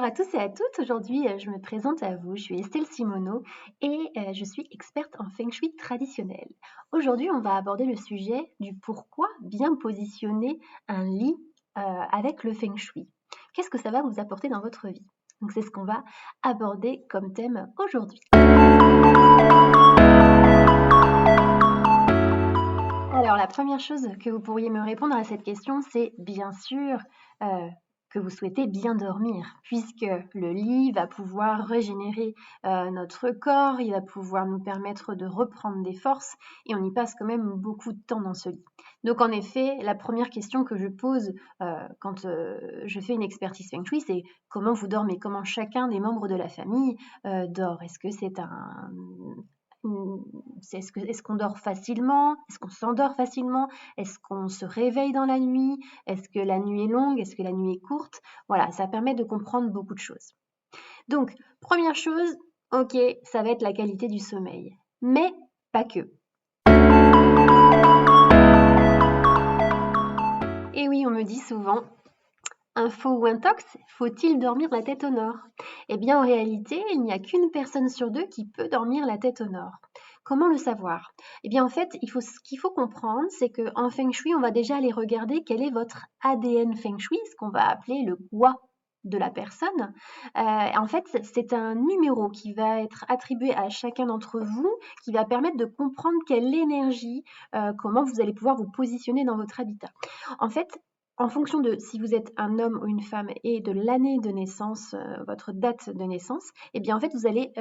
Bonjour à tous et à toutes. Aujourd'hui, je me présente à vous. Je suis Estelle Simoneau et je suis experte en Feng Shui traditionnel. Aujourd'hui, on va aborder le sujet du pourquoi bien positionner un lit avec le Feng Shui. Qu'est-ce que ça va vous apporter dans votre vie? Donc, c'est ce qu'on va aborder comme thème aujourd'hui. Alors, la première chose que vous pourriez me répondre à cette question, c'est bien sûr que vous souhaitez bien dormir, puisque le lit va pouvoir régénérer notre corps, il va pouvoir nous permettre de reprendre des forces, et on y passe quand même beaucoup de temps dans ce lit. Donc, en effet, la première question que je pose quand je fais une expertise Feng Shui, c'est comment vous dormez, comment chacun des membres de la famille dort. Est-ce que c'est est-ce qu'on dort facilement? Est-ce qu'on s'endort facilement? Est-ce qu'on se réveille dans la nuit? Est-ce que la nuit est longue? Est-ce que la nuit est courte? Voilà, ça permet de comprendre beaucoup de choses. Donc, première chose, ok, ça va être la qualité du sommeil, mais pas que. Et oui, on me dit souvent, info ou intox, faut-il dormir la tête au nord? Eh bien, en réalité, il n'y a qu'une personne sur deux qui peut dormir la tête au nord. Comment le savoir? Eh bien, en fait, ce qu'il faut comprendre, c'est qu'en Feng Shui, on va déjà aller regarder quel est votre ADN Feng Shui, ce qu'on va appeler le Gua de la personne. En fait, c'est un numéro qui va être attribué à chacun d'entre vous, qui va permettre de comprendre quelle énergie, comment vous allez pouvoir vous positionner dans votre habitat. En fait, en fonction de si vous êtes un homme ou une femme et de l'année de naissance, votre date de naissance, eh bien en fait vous allez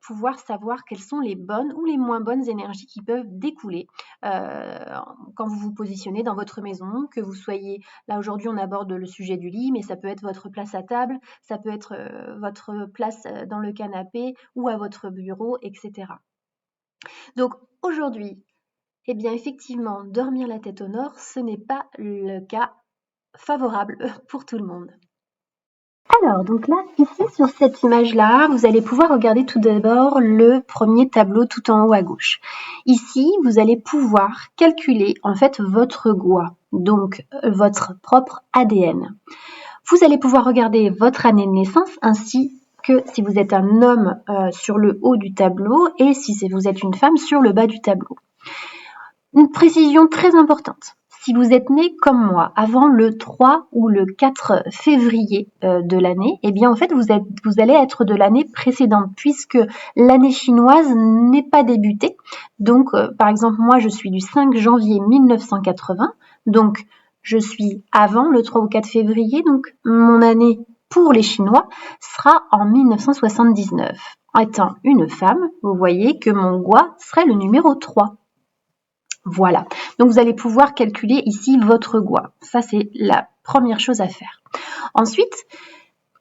pouvoir savoir quelles sont les bonnes ou les moins bonnes énergies qui peuvent découler quand vous vous positionnez dans votre maison, que vous soyez, là aujourd'hui on aborde le sujet du lit, mais ça peut être votre place à table, ça peut être votre place dans le canapé ou à votre bureau, etc. Donc aujourd'hui, eh bien effectivement, dormir la tête au nord, ce n'est pas le cas favorable pour tout le monde. Alors, donc là, ici, sur cette image-là, vous allez pouvoir regarder tout d'abord le premier tableau tout en haut à gauche. Ici, vous allez pouvoir calculer, en fait, votre Gua, donc votre propre ADN. Vous allez pouvoir regarder votre année de naissance ainsi que si vous êtes un homme sur le haut du tableau et si vous êtes une femme sur le bas du tableau. Une précision très importante. Si vous êtes né comme moi avant le 3 ou le 4 février de l'année, eh bien en fait vous allez être de l'année précédente puisque l'année chinoise n'est pas débutée. Donc par exemple moi je suis du 5 janvier 1980, donc je suis avant le 3 ou 4 février, donc mon année pour les Chinois sera en 1979. Étant une femme, vous voyez que mon Gua serait le numéro 3. Voilà, donc vous allez pouvoir calculer ici votre Gua. Ça, c'est la première chose à faire. Ensuite,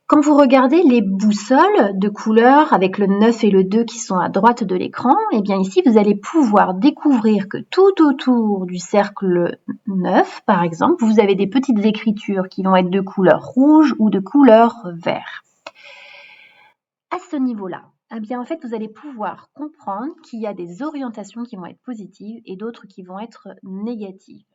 quand vous regardez les boussoles de couleur avec le 9 et le 2 qui sont à droite de l'écran, eh bien ici, vous allez pouvoir découvrir que tout autour du cercle 9, par exemple, vous avez des petites écritures qui vont être de couleur rouge ou de couleur vert. À ce niveau-là, eh bien, en fait, vous allez pouvoir comprendre qu'il y a des orientations qui vont être positives et d'autres qui vont être négatives.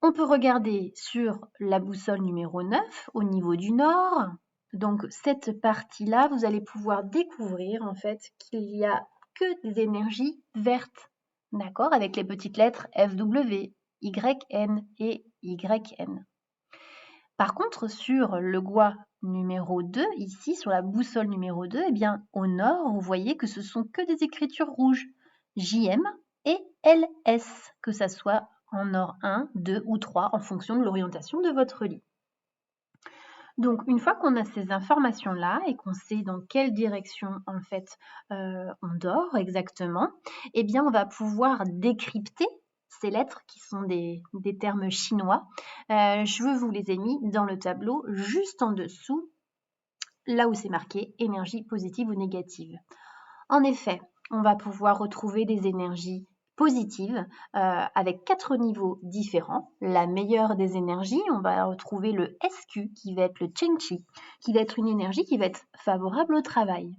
On peut regarder sur la boussole numéro 9 au niveau du nord. Donc, cette partie-là, vous allez pouvoir découvrir en fait qu'il n'y a que des énergies vertes, d'accord, avec les petites lettres FW, YN et YN. Par contre, sur le Gua numéro 2, ici, sur la boussole numéro 2, eh bien, au nord, vous voyez que ce sont que des écritures rouges, JM et LS, que ça soit en nord 1, 2 ou 3, en fonction de l'orientation de votre lit. Donc, une fois qu'on a ces informations-là et qu'on sait dans quelle direction, en fait, on dort exactement, eh bien, on va pouvoir décrypter ces lettres qui sont des termes chinois. Je vous les ai mis dans le tableau juste en dessous, là où c'est marqué énergie positive ou négative. En effet, on va pouvoir retrouver des énergies positives avec 4 niveaux différents. La meilleure des énergies, on va retrouver le SQ qui va être le Chengqi, qui va être une énergie qui va être favorable au travail.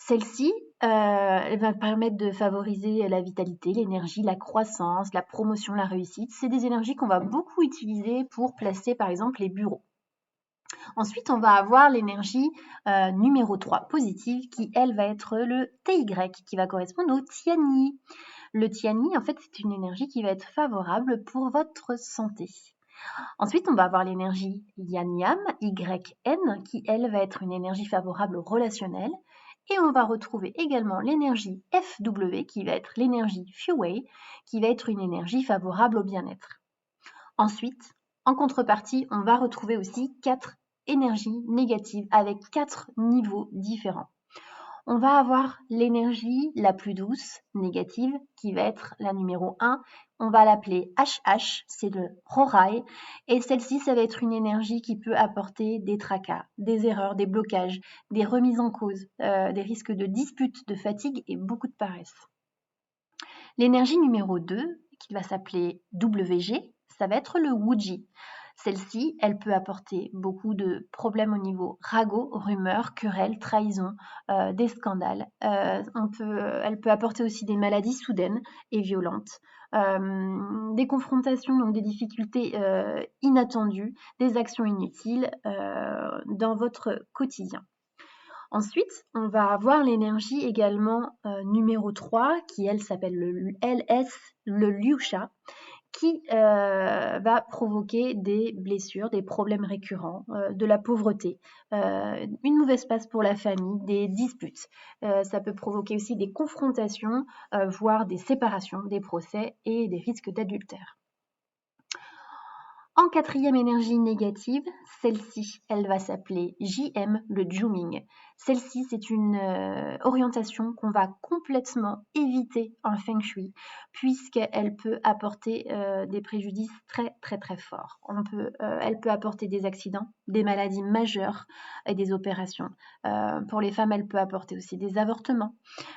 Celle-ci, elle va permettre de favoriser la vitalité, l'énergie, la croissance, la promotion, la réussite. C'est des énergies qu'on va beaucoup utiliser pour placer par exemple les bureaux. Ensuite, on va avoir l'énergie numéro 3 positive qui, elle, va être le TY qui va correspondre au Tiani. Le Tiani, en fait, c'est une énergie qui va être favorable pour votre santé. Ensuite, on va avoir l'énergie Yan-Yam, YN, qui, elle, va être une énergie favorable au relationnel. Et on va retrouver également l'énergie FW, qui va être l'énergie Fuwei, qui va être une énergie favorable au bien-être. Ensuite, en contrepartie, on va retrouver aussi 4 énergies négatives avec 4 niveaux différents. On va avoir l'énergie la plus douce, négative, qui va être la numéro 1. On va l'appeler HH, c'est le Rorai. Et celle-ci, ça va être une énergie qui peut apporter des tracas, des erreurs, des blocages, des remises en cause, des risques de disputes, de fatigue et beaucoup de paresse. L'énergie numéro 2, qui va s'appeler WG, ça va être le Wuji. Celle-ci, elle peut apporter beaucoup de problèmes au niveau ragots, rumeurs, querelles, trahisons, des scandales. Elle peut apporter aussi des maladies soudaines et violentes, des confrontations, donc des difficultés inattendues, des actions inutiles dans votre quotidien. Ensuite, on va avoir l'énergie également numéro 3, qui elle s'appelle le LS, le Liusha, qui va provoquer des blessures, des problèmes récurrents, de la pauvreté, une mauvaise passe pour la famille, des disputes. Ça peut provoquer aussi des confrontations, voire des séparations, des procès et des risques d'adultère. En quatrième énergie négative, celle-ci, elle va s'appeler JM, le Juming. Celle-ci, c'est une orientation qu'on va complètement éviter en Feng Shui, puisqu'elle peut apporter des préjudices très très très forts. Elle peut apporter des accidents, des maladies majeures et des opérations. Pour les femmes, elle peut apporter aussi des avortements.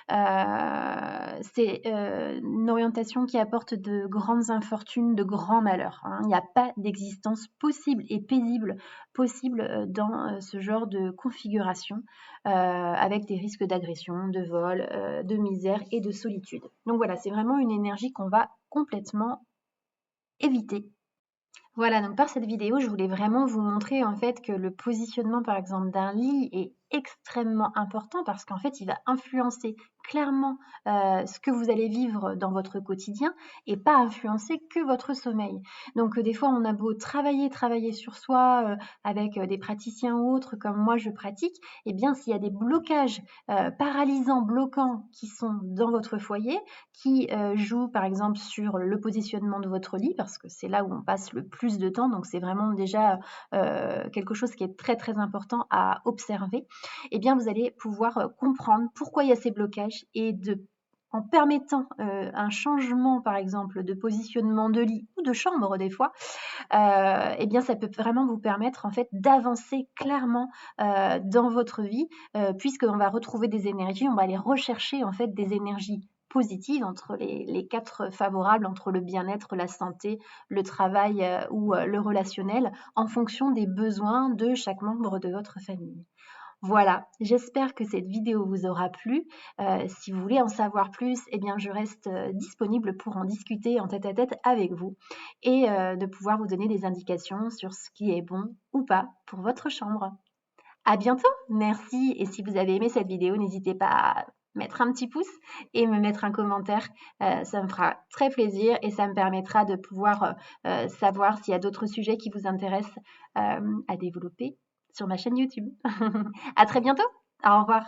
C'est une orientation qui apporte de grandes infortunes, de grands malheurs. Il n'y a pas d'existence possible et paisible possible dans ce genre de configuration, avec des risques d'agression, de vol, de misère et de solitude. Donc voilà, c'est vraiment une énergie qu'on va complètement éviter. Voilà, donc par cette vidéo, je voulais vraiment vous montrer en fait que le positionnement par exemple d'un lit est extrêmement important parce qu'en fait, il va influencer clairement ce que vous allez vivre dans votre quotidien et pas influencer que votre sommeil. Donc des fois, on a beau travailler sur soi avec des praticiens ou autres comme moi je pratique, eh bien s'il y a des blocages paralysants, bloquants qui sont dans votre foyer, qui jouent par exemple sur le positionnement de votre lit parce que c'est là où on passe le plus de temps, donc c'est vraiment déjà quelque chose qui est très très important à observer, eh bien vous allez pouvoir comprendre pourquoi il y a ces blocages et en permettant un changement par exemple de positionnement de lit ou de chambre des fois, eh bien ça peut vraiment vous permettre en fait d'avancer clairement dans votre vie, puisqu'on va retrouver des énergies, on va aller rechercher en fait des énergies positives entre les 4 favorables, entre le bien-être, la santé, le travail ou le relationnel, en fonction des besoins de chaque membre de votre famille. Voilà, j'espère que cette vidéo vous aura plu. Si vous voulez en savoir plus, eh bien je reste disponible pour en discuter en tête-à-tête avec vous et de pouvoir vous donner des indications sur ce qui est bon ou pas pour votre chambre. À bientôt, merci, et si vous avez aimé cette vidéo, n'hésitez pas à mettre un petit pouce et me mettre un commentaire, ça me fera très plaisir et ça me permettra de pouvoir savoir s'il y a d'autres sujets qui vous intéressent à développer sur ma chaîne YouTube. À très bientôt, au revoir.